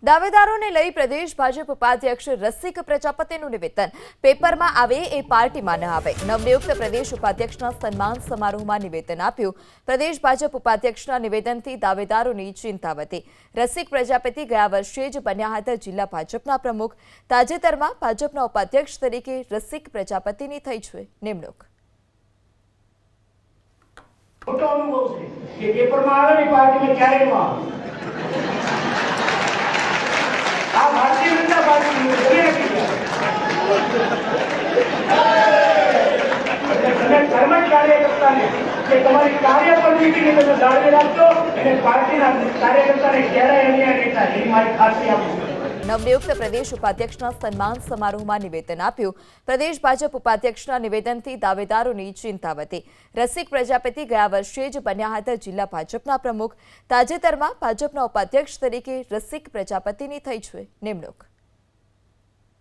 દાવેદારોને લઈ પ્રદેશ ભાજપ ઉપાધ્યક્ષ રસિક પ્રજાપતિનું નિવેદન પેપરમાં આવે એ પાર્ટીમાં ન આવે। નવનિયુક્ત પ્રદેશ ઉપાધ્યક્ષના સન્માન સમારોહમાં નિવેદન આપ્યું। પ્રદેશ ભાજપ ઉપાધ્યક્ષના નિવેદનથી દાવેદારોની ચિંતા વધી। રસિક પ્રજાપતિ ગયા વર્ષે જ બન્યા હતા જિલ્લા ભાજપના પ્રમુખ। તાજેતરમાં ભાજપના ઉપાધ્યક્ષ તરીકે રસિક પ્રજાપતિની થઈ છે નિમણૂક। મોટો અનુભવ છે કે પેપરમાં આવે ને પાર્ટીમાં ક્યારે ન આવે। આ ભારતીય જનતા પાર્ટીનું તમે કર્મચ કાર્યકર્તાને કે તમારી કાર્ય પ્રવૃત્તિને તમે જાળવી રાખજો અને પાર્ટીના કાર્યકર્તાને ક્યારેય અન્યાય નહીં થાય એની મારી ખાતરી આપું। નવનિયુક્ત પ્રદેશ ઉપાધ્યક્ષના સન્માન સમારોહમાં નિવેદન આપ્યું। પ્રદેશ ભાજપ ઉપાધ્યક્ષના નિવેદનથી દાવેદારોની ચિંતા વધી। રસિક પ્રજાપતિ ગયા વર્ષે જ બન્યા હતા જિલ્લા ભાજપના પ્રમુખ। તાજેતરમાં ભાજપના ઉપાધ્યક્ષ તરીકે રસિક પ્રજાપતિની થઈ છે નિમણૂક।